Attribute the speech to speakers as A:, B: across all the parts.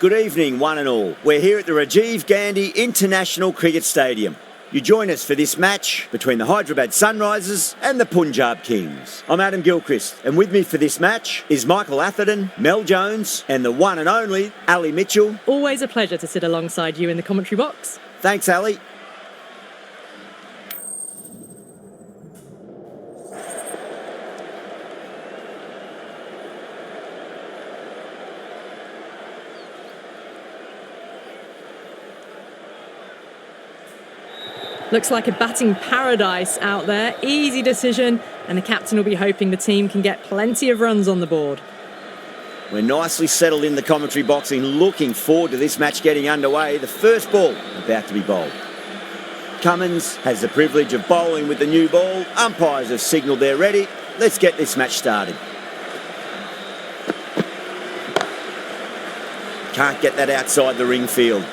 A: Good evening, one and all. We're here at the Rajiv Gandhi International Cricket Stadium. You join us for this match between the Hyderabad Sunrisers and the Punjab Kings. I'm Adam Gilchrist, and with me for this match is Michael Atherton, Mel Jones, and the one and only Ali Mitchell.
B: Always a pleasure to sit alongside you in the commentary box.
A: Thanks, Ali.
B: Looks like a batting paradise out there. Easy decision, and the captain will be hoping the team can get plenty of runs on the board.
A: We're nicely settled in the commentary box and looking forward to this match getting underway. The first ball about to be bowled. Cummins has the privilege of bowling with the new ball. Umpires have signalled they're ready. Let's get this match started. Can't get that outside the ring field.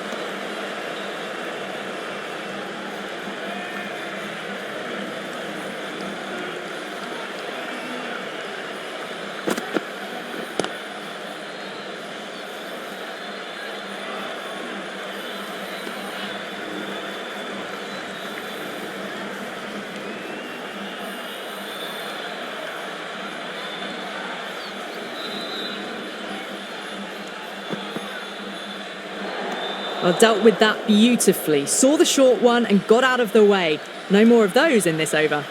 B: Well, dealt with that beautifully. Saw the short one and got out of the way. No more of those in this over.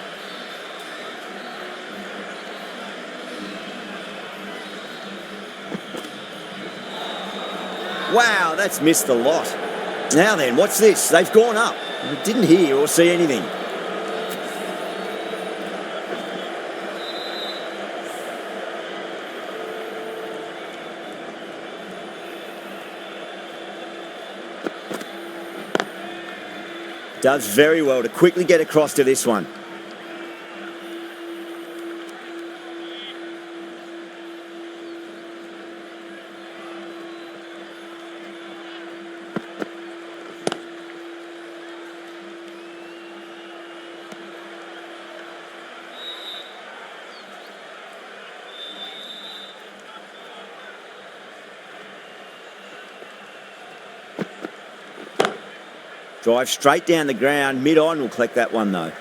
A: Wow, that's missed a lot. Now then, what's this? They've gone up. I didn't hear or see anything. Does very well to quickly get across to this one. Drive straight down the ground, mid-on will collect that one though.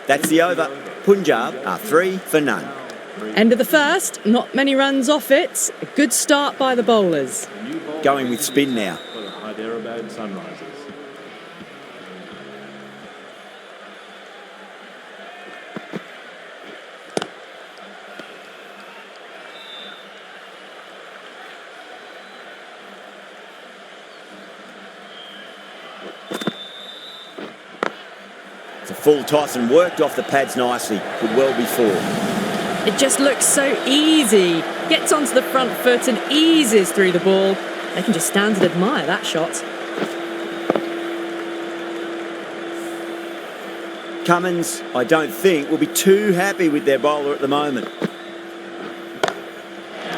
A: That's the over. Punjab are 3 for none.
B: End of the first, not many runs off it. A good start by the bowlers.
A: Going with spin now.
C: For the Hyderabad Sunrisers.
A: It's a full toss and worked off the pads nicely. Could well be 4.
B: It just looks so easy. Gets onto the front foot and eases through the ball. They can just stand and admire that shot.
A: Cummins, I don't think, will be too happy with their bowler at the moment.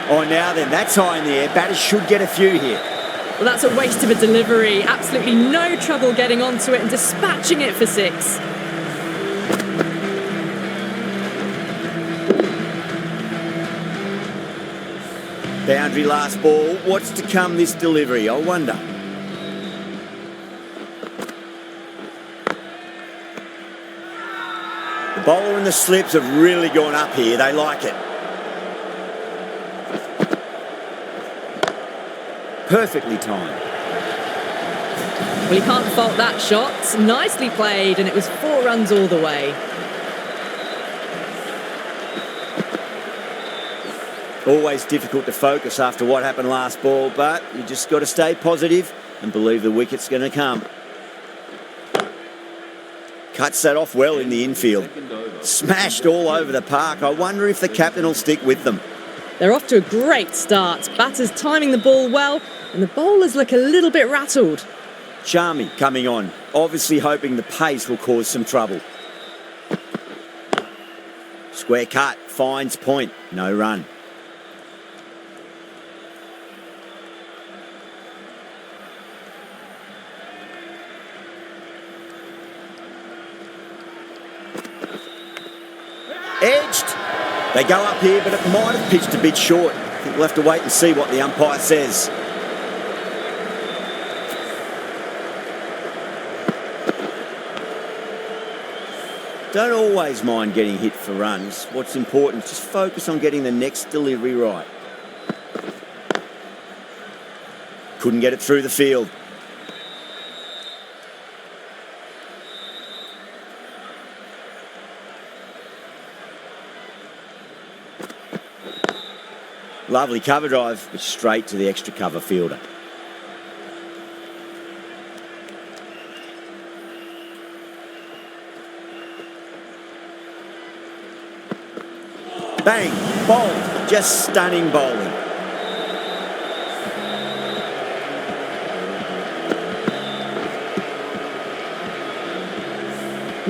A: Oh, now then, that's high in the air. Batters should get a few here.
B: Well, that's a waste of a delivery. Absolutely no trouble getting onto it and dispatching it for 6.
A: Boundary last ball. What's to come this delivery, I wonder. The bowler and the slips have really gone up here. They like it. Perfectly timed.
B: Well, you can't fault that shot. Nicely played, and it was 4 runs all the way.
A: Always difficult to focus after what happened last ball, but you just got to stay positive and believe the wicket's going to come. Cuts that off well in the infield. Smashed all over the park. I wonder if the captain will stick with them.
B: They're off to a great start. Batters timing the ball well, and the bowlers look a little bit rattled.
A: Charmy coming on, obviously hoping the pace will cause some trouble. Square cut, finds point, no run. Edged. They go up here, but it might have pitched a bit short. I think we'll have to wait and see what the umpire says. Don't always mind getting hit for runs. What's important is just focus on getting the next delivery right. Couldn't get it through the field. Lovely cover drive, but straight to the extra cover fielder. Bang, bowled, just stunning bowling.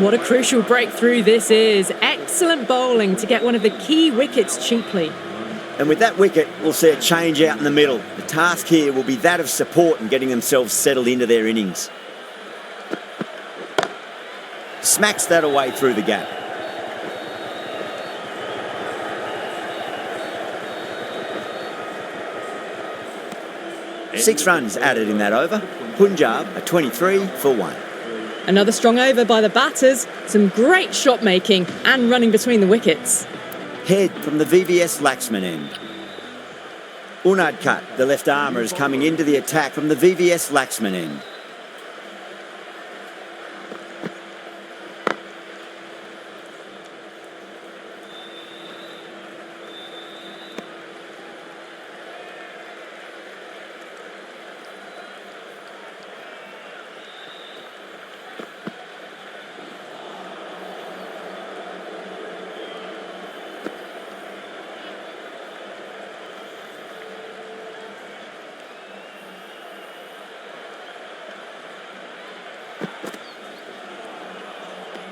B: What a crucial breakthrough this is. Excellent bowling to get one of the key wickets cheaply.
A: And with that wicket, we'll see a change out in the middle. The task here will be that of support and getting themselves settled into their innings. Smacks that away through the gap. Six runs added in that over. Punjab are 23 for 1.
B: Another strong over by the batters. Some great shot making and running between the wickets.
A: Head from the VVS Laxman end. Unadkat, the left armour, is coming into the attack from the VVS Laxman end.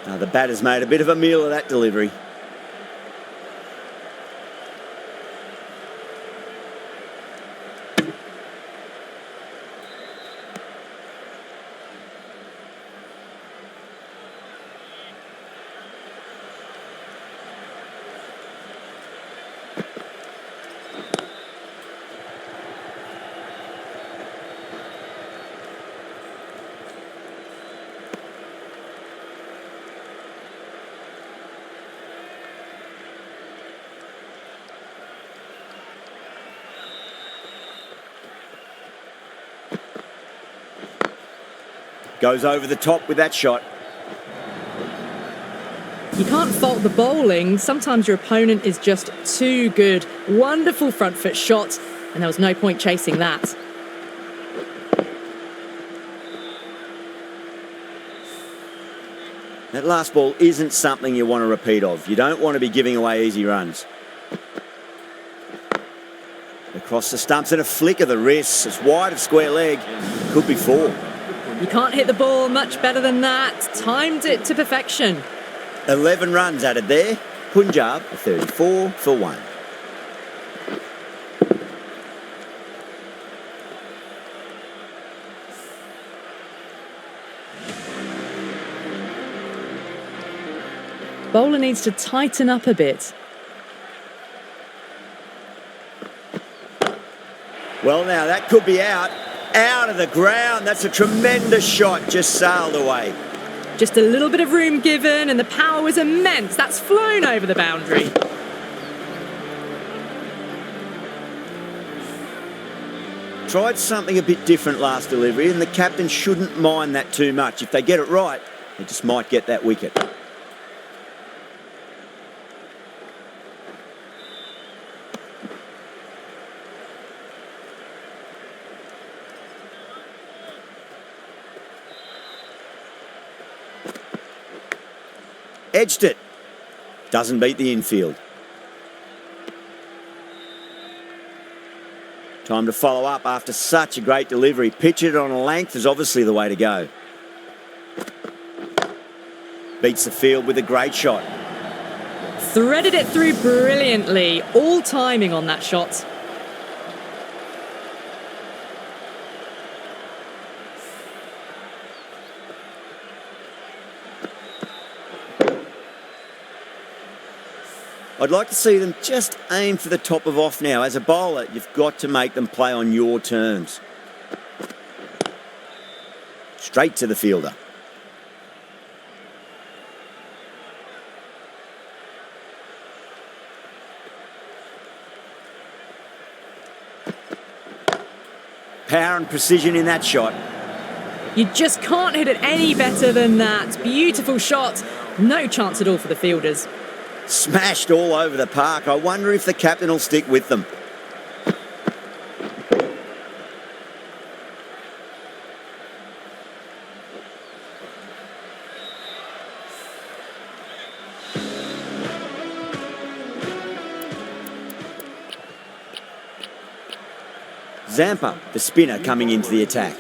A: Now the batter's made a bit of a meal of that delivery. Goes over the top with that shot.
B: You can't fault the bowling. Sometimes your opponent is just too good. Wonderful front foot shot, and there was no point chasing that.
A: That last ball isn't something you want to repeat of. You don't want to be giving away easy runs. Across the stumps and a flick of the wrist. It's wide of square leg. Could be 4.
B: You can't hit the ball much better than that. Timed it to perfection.
A: 11 runs added there. Punjab are 34 for 1.
B: Bowler needs to tighten up a bit.
A: Well, now that could be out. Out of the ground. That's a tremendous shot. Just sailed away.
B: Just a little bit of room given and the power was immense. That's flown over the boundary.
A: Tried something a bit different last delivery, and the captain shouldn't mind that too much. If they get it right, they just might get that wicket. Edged it. Doesn't beat the infield. Time to follow up after such a great delivery. Pitch it on a length is obviously the way to go. Beats the field with a great shot.
B: Threaded it through brilliantly. All timing on that shot.
A: I'd like to see them just aim for the top of off now. As a bowler, you've got to make them play on your terms. Straight to the fielder. Power and precision in that shot.
B: You just can't hit it any better than that. Beautiful shot. No chance at all for the fielders.
A: Smashed all over the park. I wonder if the captain will stick with them. Zampa, the spinner, coming into the attack.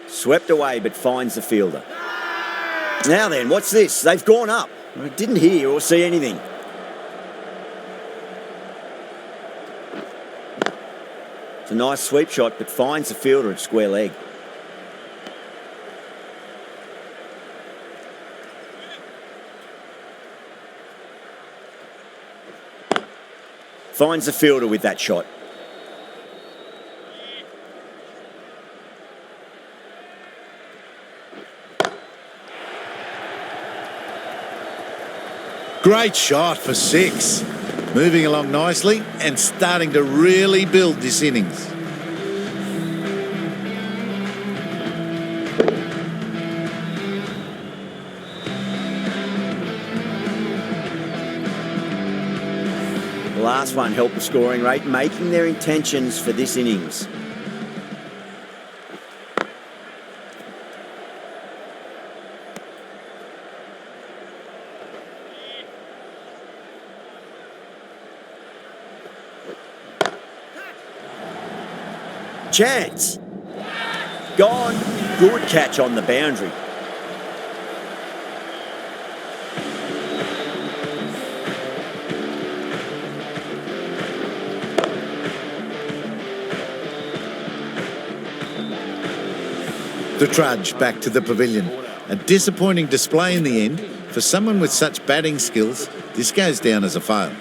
A: Swept away, but finds the fielder. Now then, what's this? They've gone up. I didn't hear or see anything. It's a nice sweep shot, but finds the fielder at square leg. Finds the fielder with that shot.
D: Great shot for 6. Moving along nicely and starting to really build this innings.
A: The last one helped the scoring rate, making their intentions for this innings. Chance. Gone. Good catch on the boundary.
D: The trudge back to the pavilion. A disappointing display in the end. For someone with such batting skills, this goes down as a fail.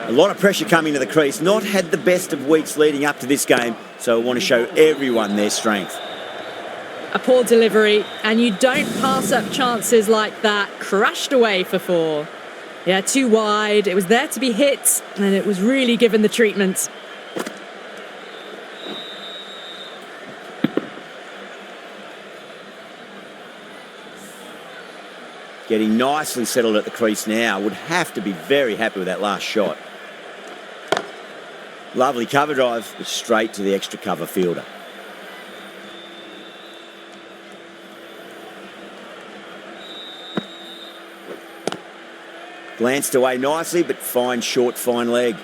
A: A lot of pressure coming to the crease. Not had the best of weeks leading up to this game, so I want to show everyone their strength.
B: A poor delivery, and you don't pass up chances like that. Crashed away for 4. Yeah, too wide. It was there to be hit, and it was really given the treatment.
A: Getting nicely settled at the crease now. Would have to be very happy with that last shot. Lovely cover drive, but straight to the extra cover fielder. Glanced away nicely, but fine short, fine leg.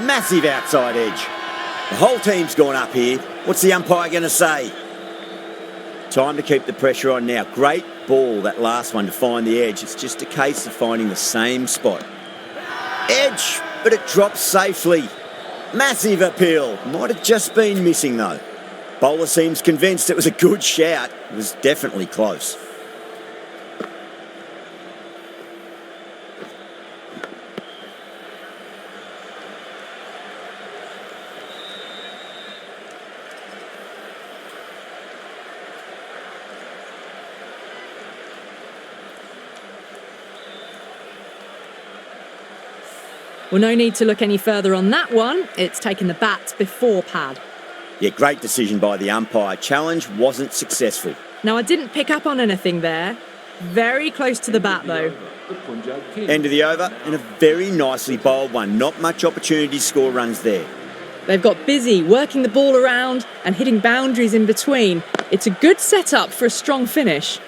A: Massive outside edge. The whole team's gone up here. What's the umpire going to say? Time to keep the pressure on now. Great ball, that last one, to find the edge. It's just a case of finding the same spot. Edge, but it drops safely. Massive appeal. Might have just been missing though. Bowler seems convinced it was a good shout. It was definitely close.
B: Well, no need to look any further on that one. It's taken the bat before pad.
A: Yeah, great decision by the umpire. Challenge wasn't successful.
B: Now, I didn't pick up on anything there. Very close to the bat, though.
A: End of the over, and a very nicely bowled one. Not much opportunity to score runs there.
B: They've got busy working the ball around and hitting boundaries in between. It's a good setup for a strong finish.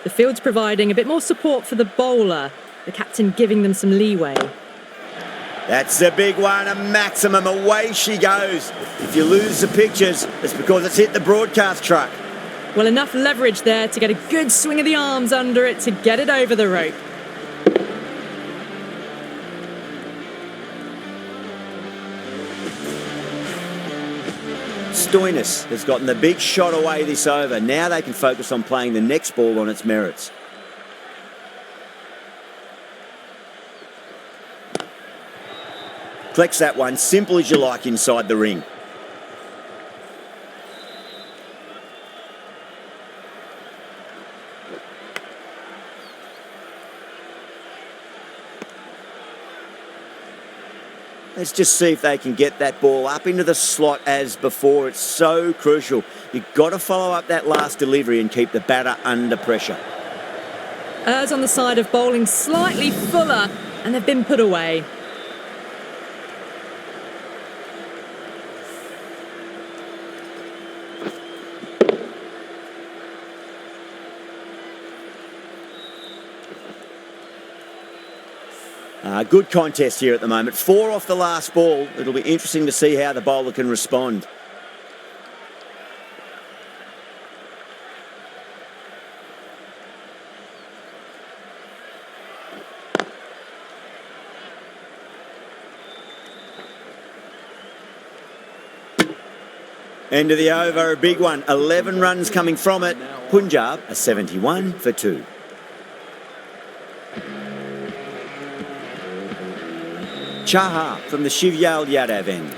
B: The field's providing a bit more support for the bowler, the captain giving them some leeway.
A: That's the big one, a maximum. Away she goes. If you lose the pictures, it's because it's hit the broadcast truck.
B: Well, enough leverage there to get a good swing of the arms under it to get it over the rope.
A: Stoinis has gotten the big shot away this over. Now they can focus on playing the next ball on its merits. Collects that one, simple as you like, inside the ring. Let's just see if they can get that ball up into the slot as before. It's so crucial. You've got to follow up that last delivery and keep the batter under pressure.
B: Errs on the side of bowling slightly fuller, and they've been put away.
A: Good contest here at the moment. 4 off the last ball. It'll be interesting to see how the bowler can respond. End of the over, a big one. 11 runs coming from it. Punjab are 71 for 2. Chahar from the Shivyal Yadav end.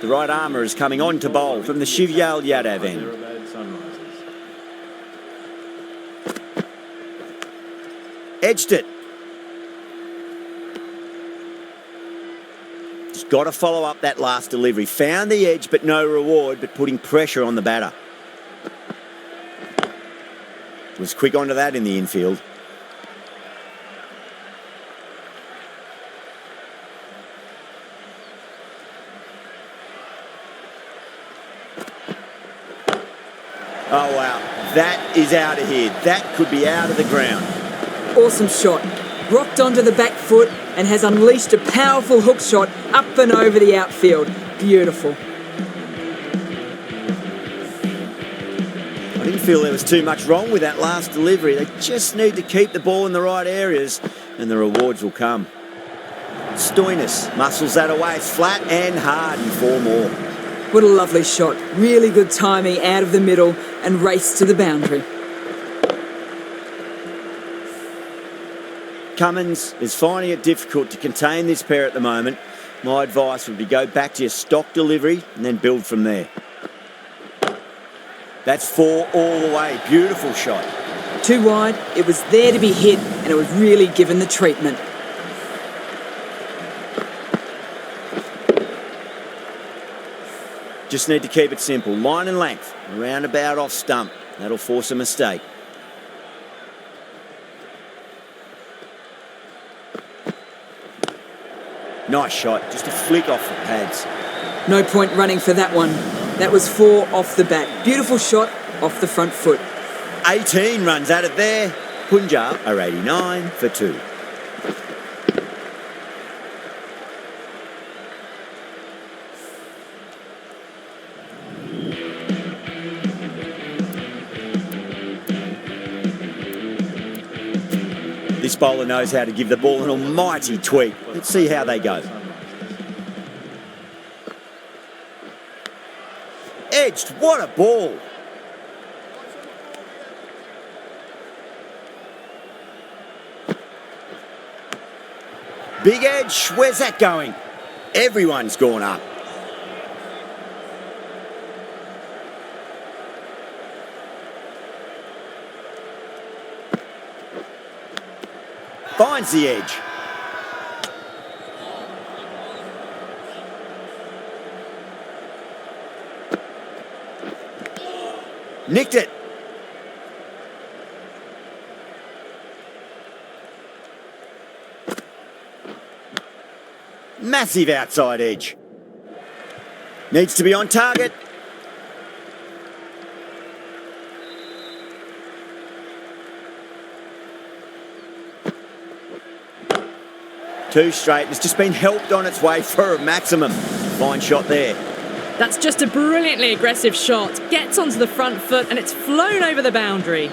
A: The right armour is coming on to bowl from the Shivyal Yadav end. Edged it. Just got to follow up that last delivery. Found the edge but no reward, but putting pressure on the batter. Was quick onto that in the infield. Oh, wow. That is out of here. That could be out of the ground.
E: Awesome shot. Rocked onto the back foot and has unleashed a powerful hook shot up and over the outfield. Beautiful.
A: I didn't feel there was too much wrong with that last delivery. They just need to keep the ball in the right areas and the rewards will come. Stoinis muscles that away. It's flat and hard and 4 more.
E: What a lovely shot. Really good timing out of the middle and race to the boundary.
A: Cummins is finding it difficult to contain this pair at the moment. My advice would be go back to your stock delivery and then build from there. That's 4 all the way. Beautiful shot.
E: Too wide, it was there to be hit and it was really given the treatment.
A: Just need to keep it simple. Line and length. Roundabout off stump. That'll force a mistake. Nice shot. Just a flick off the pads.
E: No point running for that one. That was 4 off the bat. Beautiful shot off the front foot.
A: 18 runs at it there. Punjab are 89 for 2. This bowler knows how to give the ball an almighty tweak. Let's see how they go. Edged, what a ball. Big edge, where's that going? Everyone's gone up. Finds the edge. Nicked it. Massive outside edge. Needs to be on target. Two straight. It's just been helped on its way for a maximum. Fine shot there.
B: That's just a brilliantly aggressive shot. Gets onto the front foot and it's flown over the boundary.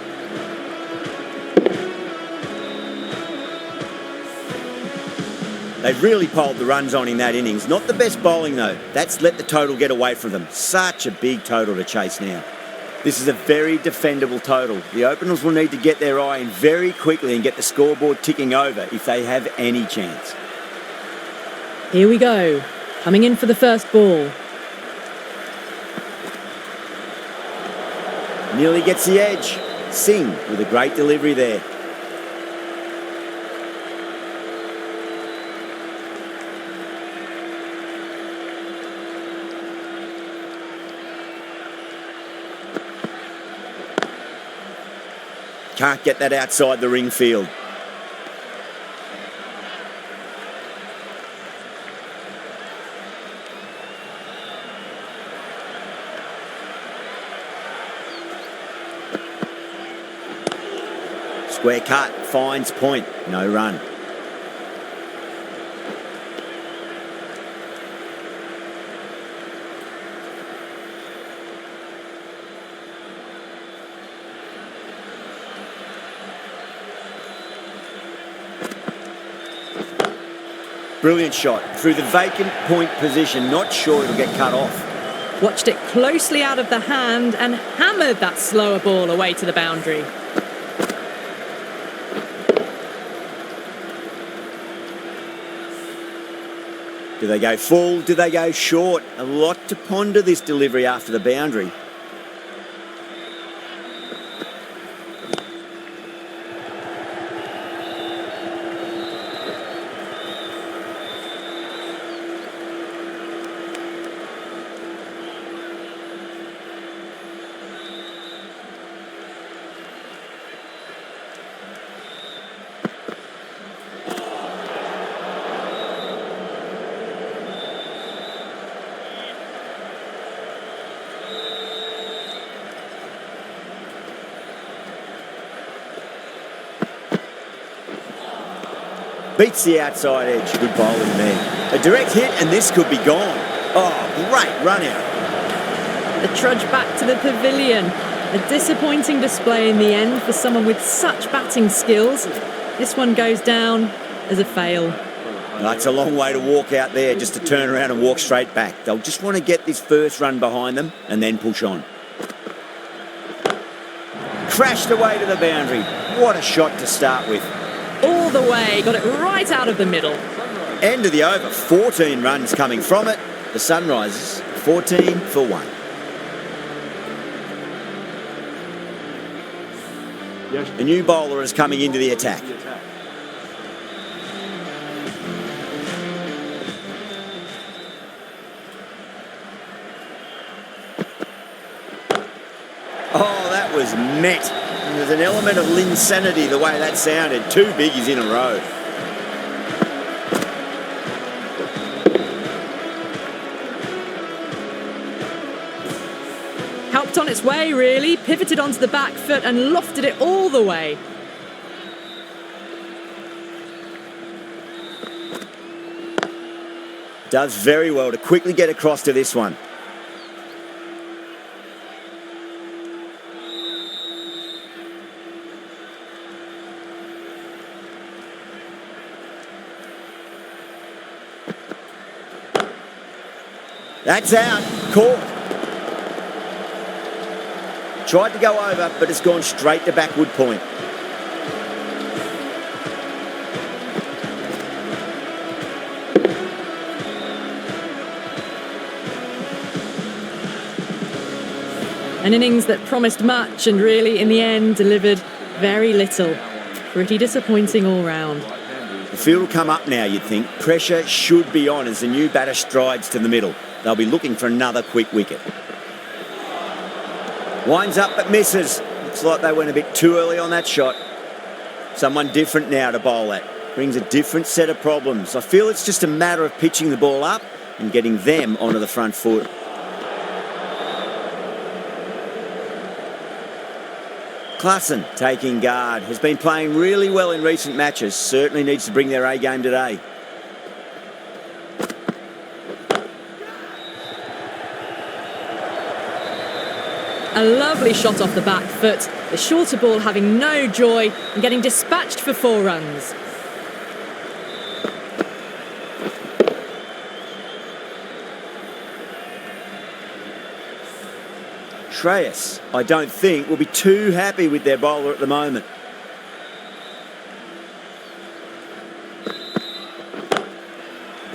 A: They've really piled the runs on in that innings. Not the best bowling, though. That's let the total get away from them. Such a big total to chase now. This is a very defendable total. The openers will need to get their eye in very quickly and get the scoreboard ticking over if they have any chance.
B: Here we go. Coming in for the first ball.
A: Nearly gets the edge. Singh with a great delivery there. Can't get that outside the ring field. Square cut, finds point, no run. Brilliant shot through the vacant point position. Not sure it'll get cut off.
B: Watched it closely out of the hand and hammered that slower ball away to the boundary.
A: Do they go full? Do they go short? A lot to ponder this delivery after the boundary. Beats the outside edge. Good bowling there. A direct hit and this could be gone. Oh, great run out.
B: The trudge back to the pavilion. A disappointing display in the end for someone with such batting skills. This one goes down as a fail.
A: That's a long way to walk out there just to turn around and walk straight back. They'll just want to get this first run behind them and then push on. Crashed away to the boundary. What a shot to start with.
B: All the way, got it right out of the middle.
A: End of the over, 14 runs coming from it. The Sunrisers, 14 for 1. A new bowler is coming into the attack. Oh, that was met. There's an element of insanity the way that sounded. 2 biggies in a row.
B: Helped on its way, really. Pivoted onto the back foot and lofted it all the way.
A: Does very well to quickly get across to this one. That's out. Caught. Tried to go over, but it's gone straight to backward point.
B: An innings that promised much and really, in the end, delivered very little. Pretty disappointing all round.
A: The field will come up now, you'd think. Pressure should be on as the new batter strides to the middle. They'll be looking for another quick wicket. Winds up but misses. Looks like they went a bit too early on that shot. Someone different now to bowl at. Brings a different set of problems. I feel it's just a matter of pitching the ball up and getting them onto the front foot. Klassen taking guard. Has been playing really well in recent matches. Certainly needs to bring their A game today.
B: A lovely shot off the back foot. The shorter ball having no joy and getting dispatched for 4 runs.
A: Shreyas, I don't think, will be too happy with their bowler at the moment.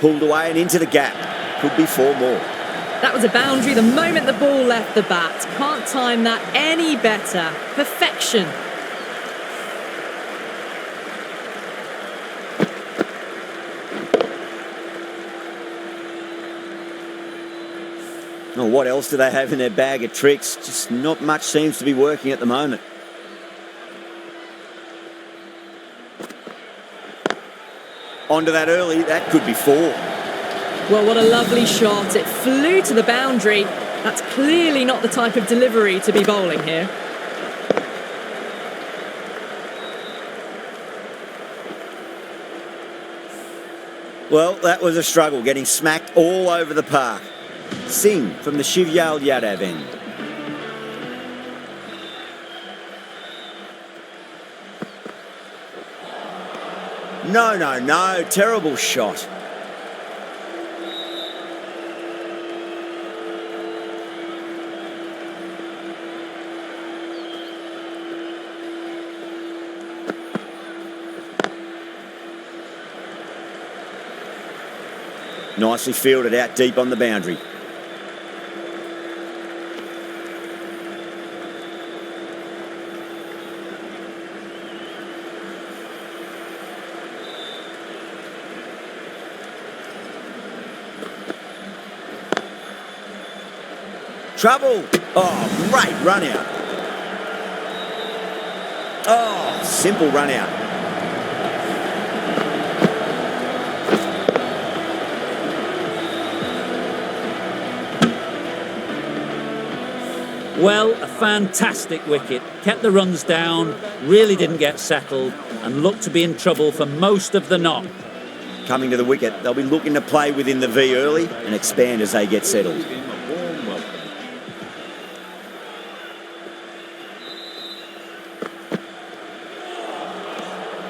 A: Pulled away and into the gap. Could be 4 more.
B: That was a boundary the moment the ball left the bat. Can't time that any better. Perfection.
A: Oh, what else do they have in their bag of tricks? Just not much seems to be working at the moment. Onto that early, that could be 4.
B: Well, what a lovely shot. It flew to the boundary. That's clearly not the type of delivery to be bowling here.
A: Well, that was a struggle, getting smacked all over the park. Singh from the Shivyal Yadav end. No, terrible shot. Nicely fielded out deep on the boundary. Trouble. Oh, great run out. Oh, simple run out.
F: Well, a fantastic wicket. Kept the runs down, really didn't get settled, and looked to be in trouble for most of the knock.
A: Coming to the wicket, they'll be looking to play within the V early and expand as they get settled.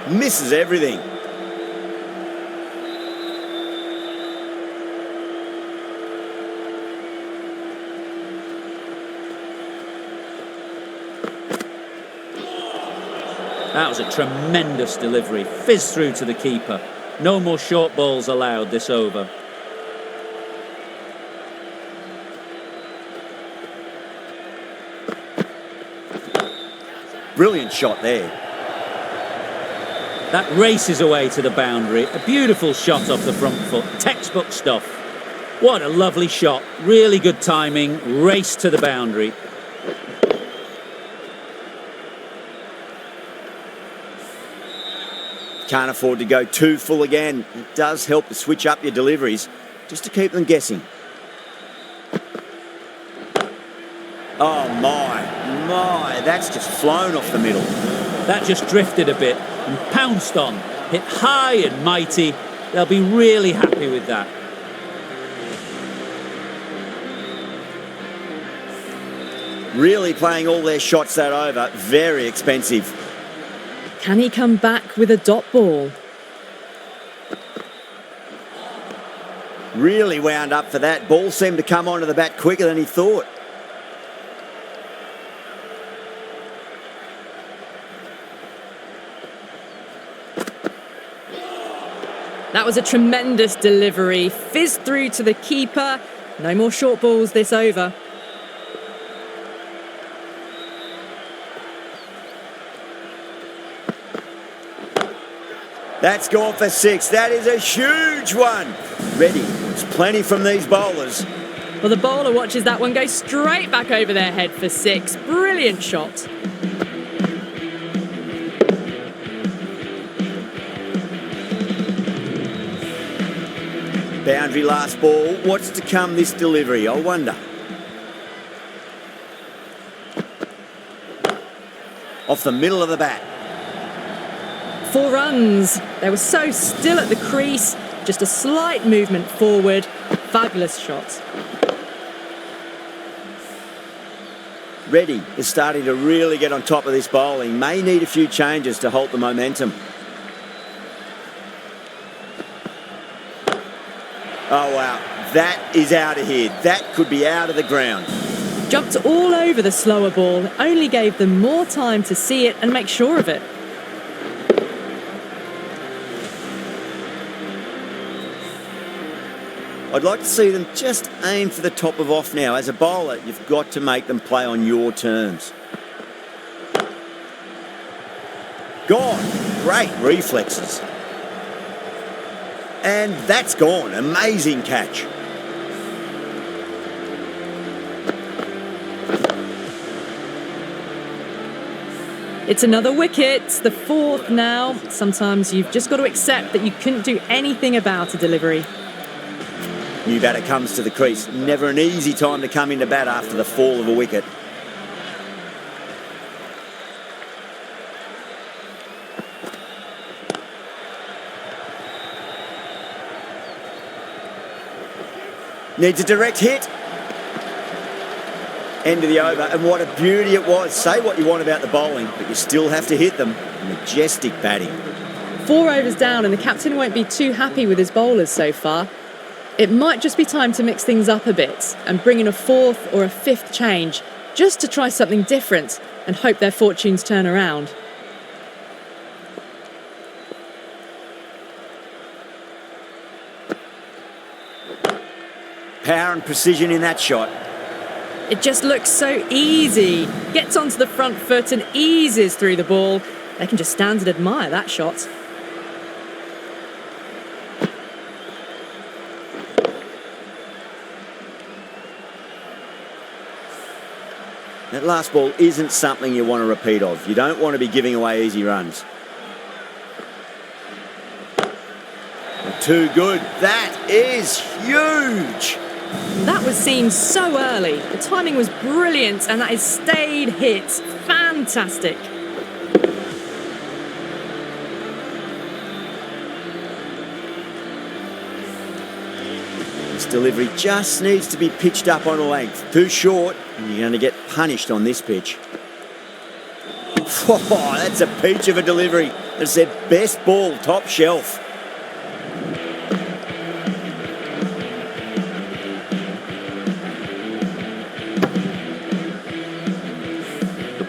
A: Misses everything.
F: That was a tremendous delivery. Fizzed through to the keeper. No more short balls allowed this over.
A: Brilliant shot there.
F: That races away to the boundary. A beautiful shot off the front foot. Textbook stuff. What a lovely shot. Really good timing. Race to the boundary.
A: Can't afford to go too full again. It does help to switch up your deliveries just to keep them guessing. Oh my, that's just flown off the middle.
F: That just drifted a bit and pounced on. Hit high and mighty. They'll be really happy with that.
A: Really playing all their shots that over. Very expensive.
B: Can he come back with a dot ball?
A: Really wound up for that. Ball seemed to come onto the bat quicker than he thought.
B: That was a tremendous delivery. Fizzed through to the keeper. No more short balls this over.
A: That's gone for 6. That is a huge one. Ready. There's plenty from these bowlers.
B: Well, the bowler watches that one go straight back over their head for 6. Brilliant shot.
A: Boundary last ball. What's to come this delivery? I wonder. Off the middle of the bat.
B: 4 runs. They were so still at the crease. Just a slight movement forward. Fabulous shot.
A: Reddy is starting to really get on top of this bowling. May need a few changes to halt the momentum. Oh, wow. That is out of here. That could be out of the ground.
B: Jumped all over the slower ball, only gave them more time to see it and make sure of it.
A: I'd like to see them just aim for the top of off now. As a bowler, you've got to make them play on your terms. Gone. Great reflexes. And that's gone. Amazing catch.
B: It's another wicket, the fourth now. Sometimes you've just got to accept that you couldn't do anything about a delivery.
A: New batter comes to the crease. Never an easy time to come into bat after the fall of a wicket. Needs a direct hit. End of the over, and what a beauty it was. Say what you want about the bowling, but you still have to hit them. Majestic batting.
B: 4 overs down, and the captain won't be too happy with his bowlers so far. It might just be time to mix things up a bit and bring in a fourth or a fifth change, just to try something different and hope their fortunes turn around.
A: Power and precision in that shot.
B: It just looks so easy. Gets onto the front foot and eases through the ball. They can just stand and admire that shot.
A: That last ball isn't something you want to repeat of. You don't want to be giving away easy runs. Too good. That is huge.
B: That was seen so early. The timing was brilliant and that is stayed hit. Fantastic.
A: This delivery just needs to be pitched up on a length. Too short, and you're going to get punished on this pitch. Oh, that's a peach of a delivery. That's their best ball, top shelf.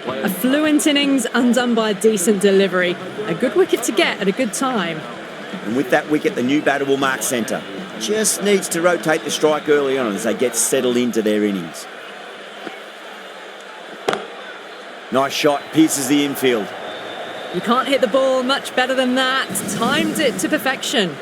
B: A fluent innings undone by a decent delivery. A good wicket to get at a good time.
A: And with that wicket, the new batter will mark centre. Just needs to rotate the strike early on as they get settled into their innings. Nice shot, pierces the infield.
B: You can't hit the ball much better than that. Timed it to perfection.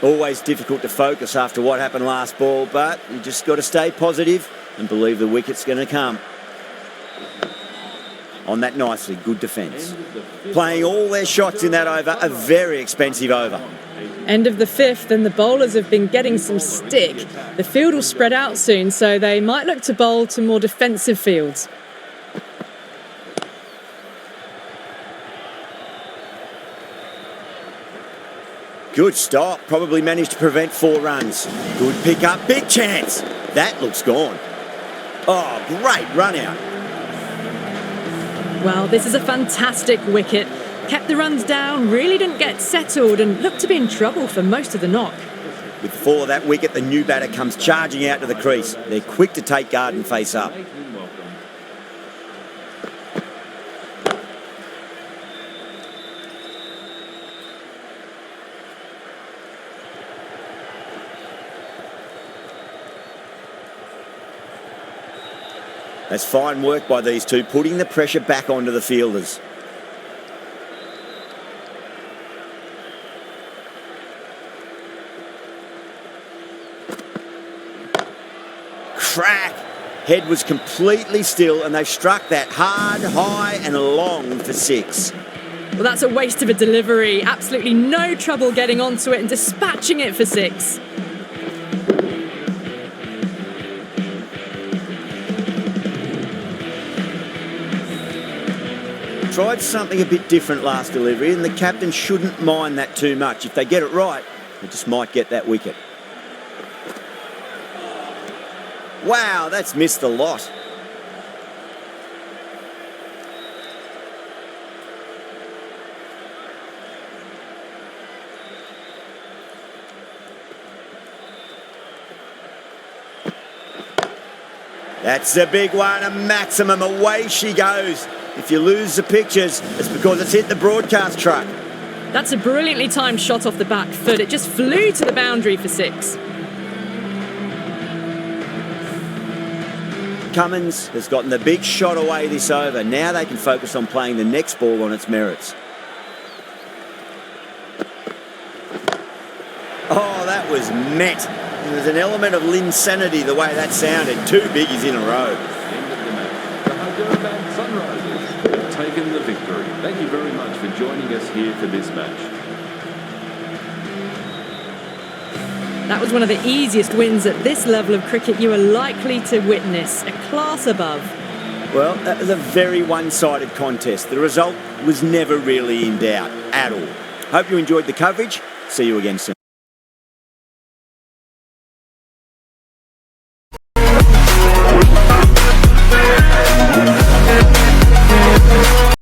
A: Always difficult to focus after what happened last ball, but you just got to stay positive and believe the wicket's going to come. On that nicely, good defence. Playing all their shots in that over, a very expensive over.
B: End of the fifth, and the bowlers have been getting some stick. The field will spread out soon, so they might look to bowl to more defensive fields.
A: Good stop, probably managed to prevent 4 runs. Good pick up, big chance. That looks gone. Oh, great run out.
B: Well, this is a fantastic wicket. Kept the runs down, really didn't get settled and looked to be in trouble for most of the knock.
A: With the fall of that wicket, the new batter comes charging out to the crease. They're quick to take guard and face up. That's fine work by these two, putting the pressure back onto the fielders. Crack! Head was completely still and they've struck that hard, high and long for 6.
B: Well, that's a waste of a delivery. Absolutely no trouble getting onto it and dispatching it for 6.
A: Tried something a bit different last delivery and the captain shouldn't mind that too much. If they get it right, they just might get that wicket. Wow, that's missed a lot. That's a big one, a maximum. Away she goes. If you lose the pictures, it's because it's hit the broadcast truck.
B: That's a brilliantly timed shot off the back foot. It just flew to the boundary for 6.
A: Cummins has gotten the big shot away this over. Now they can focus on playing the next ball on its merits. Oh, that was met. There was an element of insanity the way that sounded. 2 biggies in a row.
C: End of the match. The Hyderabad Sunrisers have taken the victory. Thank you very much for joining us here for this match.
B: That was one of the easiest wins at this level of cricket you are likely to witness. A class above.
A: Well, that was a very one-sided contest. The result was never really in doubt at all. Hope you enjoyed the coverage. See you again soon.